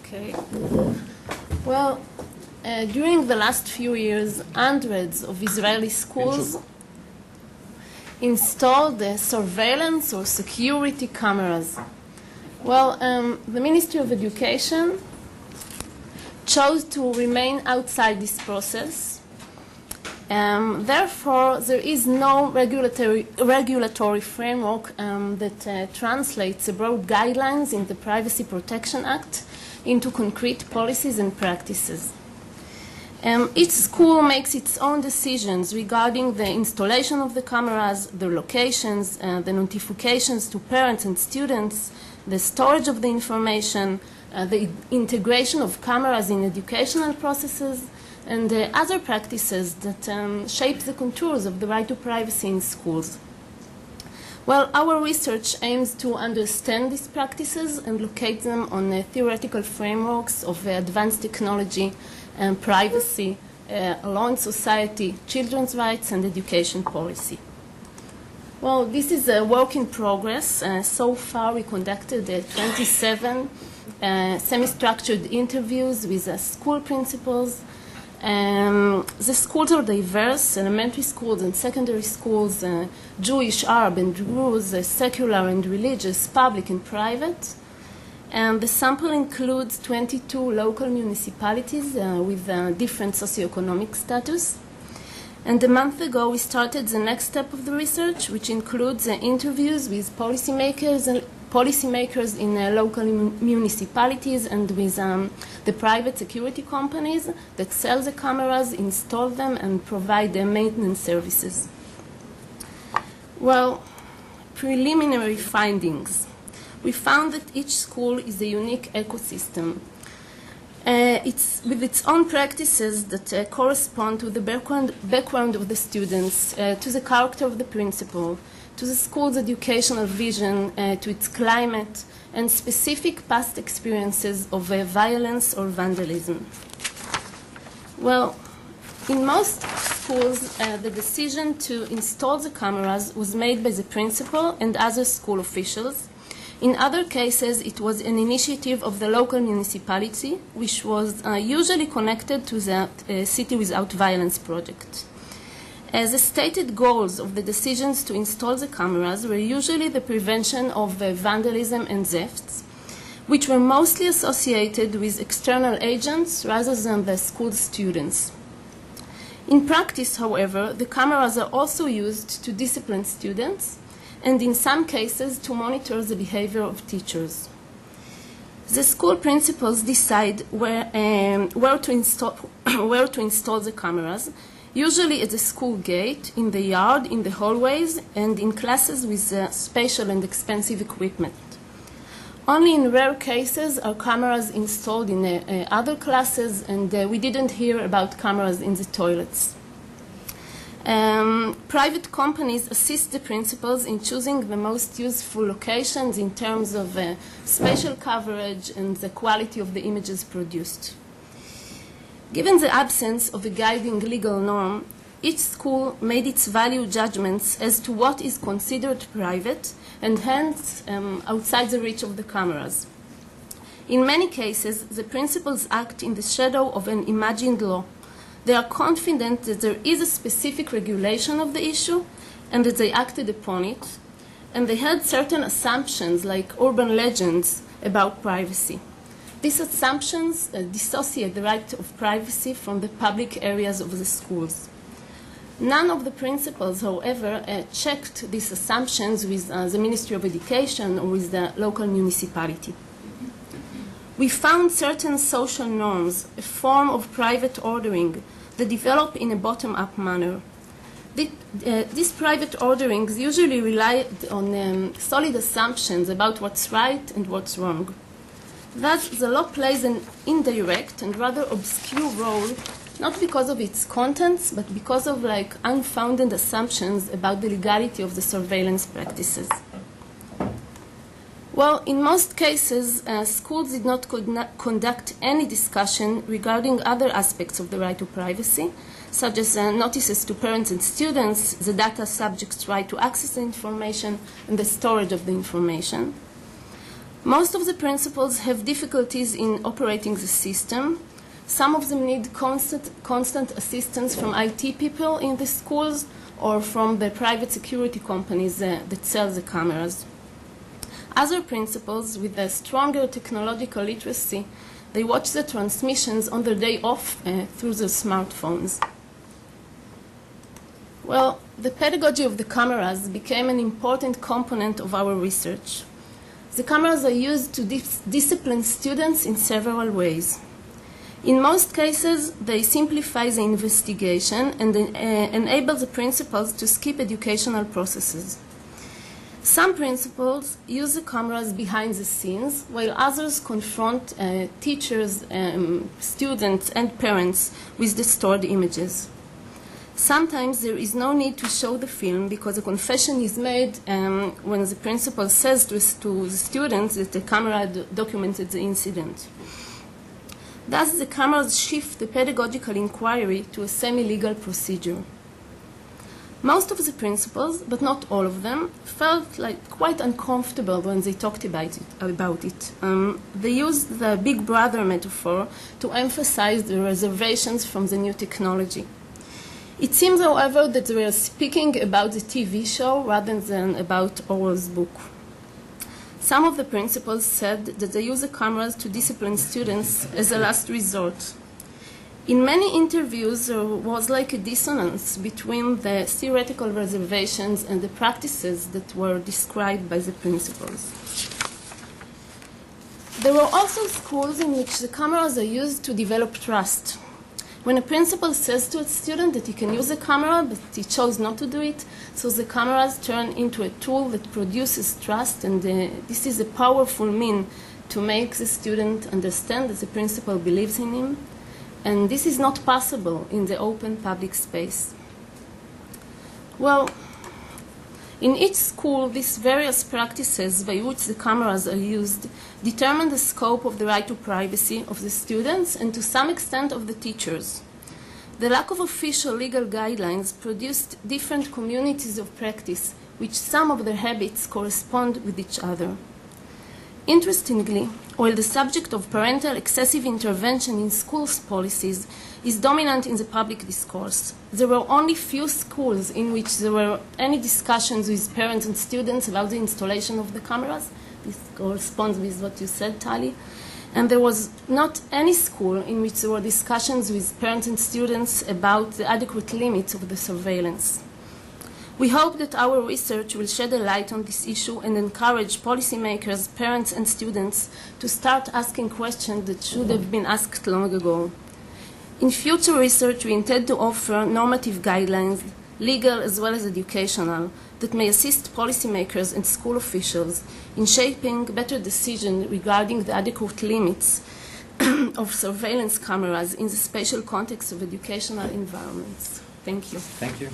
Okay. Well, during the last few years, hundreds of Israeli schools installed surveillance or security cameras. Well, the Ministry of Education chose to remain outside this process. Therefore, there is no regulatory framework that translates the broad guidelines in the Privacy Protection Act into concrete policies and practices. Each school makes its own decisions regarding the installation of the cameras, the locations, the notifications to parents and students, the storage of the information, the integration of cameras in educational processes, and other practices that shape the contours of the right to privacy in schools. Well, our research aims to understand these practices and locate them on theoretical frameworks of advanced technology and privacy, law and society, children's rights, and education policy. Well, this is a work in progress. So far, we conducted 27 semi-structured interviews with school principals. The schools are diverse: elementary schools and secondary schools, Jewish, Arab, and Druze, secular and religious, public and private. And the sample includes 22 local municipalities with different socioeconomic status. And a month ago, we started the next step of the research, which includes interviews with policymakers in local municipalities and with the private security companies that sell the cameras, install them, and provide the maintenance services. Well, preliminary findings. We found that each school is a unique ecosystem. It's with its own practices that correspond to the background of the students, to the character of the principal, to the school's educational vision, to its climate, and specific past experiences of violence or vandalism. Well, in most schools, the decision to install the cameras was made by the principal and other school officials. In other cases, it was an initiative of the local municipality, which was usually connected to the City Without Violence project. The stated goals of the decisions to install the cameras were usually the prevention of vandalism and thefts, which were mostly associated with external agents rather than the school students. In practice, however, the cameras are also used to discipline students, and in some cases to monitor the behavior of teachers. The school principals decide where to install the cameras, usually at the school gate, in the yard, in the hallways, and in classes with special and expensive equipment. Only in rare cases are cameras installed in other classes, and we didn't hear about cameras in the toilets. Private companies assist the principals in choosing the most useful locations in terms of spatial coverage and the quality of the images produced. Given the absence of a guiding legal norm, each school made its value judgments as to what is considered private and hence outside the reach of the cameras. In many cases, the principals act in the shadow of an imagined law. They are confident that there is a specific regulation of the issue and that they acted upon it, and they had certain assumptions like urban legends about privacy. These assumptions dissociate the right of privacy from the public areas of the schools. None of the principals, however, checked these assumptions with the Ministry of Education or with the local municipality. We found certain social norms, a form of private ordering, that develop in a bottom-up manner. These private orderings usually rely on solid assumptions about what's right and what's wrong. Thus, the law plays an indirect and rather obscure role, not because of its contents, but because of unfounded assumptions about the legality of the surveillance practices. Well, in most cases, schools did not conduct any discussion regarding other aspects of the right to privacy, such as notices to parents and students, the data subject's right to access the information, and the storage of the information. Most of the principals have difficulties in operating the system. Some of them need constant assistance from IT people in the schools or from the private security companies that sell the cameras. Other principals with a stronger technological literacy, they watch the transmissions on their day off through their smartphones. Well, the pedagogy of the cameras became an important component of our research. The cameras are used to discipline students in several ways. In most cases, they simplify the investigation and enable the principals to skip educational processes. Some principals use the cameras behind the scenes, while others confront teachers, students, and parents with the stored images. Sometimes there is no need to show the film because a confession is made when the principal says to the students that the camera documented the incident. Thus, the cameras shift the pedagogical inquiry to a semi-legal procedure. Most of the principals, but not all of them, felt quite uncomfortable when they talked about it. They used the Big Brother metaphor to emphasize the reservations from the new technology. It seems, however, that they were speaking about the TV show rather than about Orwell's book. Some of the principals said that they use the cameras to discipline students as a last resort. In many interviews, there was like a dissonance between the theoretical reservations and the practices that were described by the principals. There were also schools in which the cameras are used to develop trust. When a principal says to a student that he can use a camera, but he chose not to do it, so the cameras turn into a tool that produces trust, and this is a powerful means to make the student understand that the principal believes in him. And this is not possible in the open public space. Well, in each school, these various practices by which the cameras are used determine the scope of the right to privacy of the students and to some extent of the teachers. The lack of official legal guidelines produced different communities of practice, which some of their habits correspond with each other. Interestingly, while the subject of parental excessive intervention in schools' policies is dominant in the public discourse, there were only few schools in which there were any discussions with parents and students about the installation of the cameras. This corresponds with what you said, Tali. And there was not any school in which there were discussions with parents and students about the adequate limits of the surveillance. We hope that our research will shed a light on this issue and encourage policymakers, parents, and students to start asking questions that should have been asked long ago. In future research, we intend to offer normative guidelines, legal as well as educational, that may assist policymakers and school officials in shaping better decisions regarding the adequate limits of surveillance cameras in the spatial context of educational environments. Thank you. Thank you.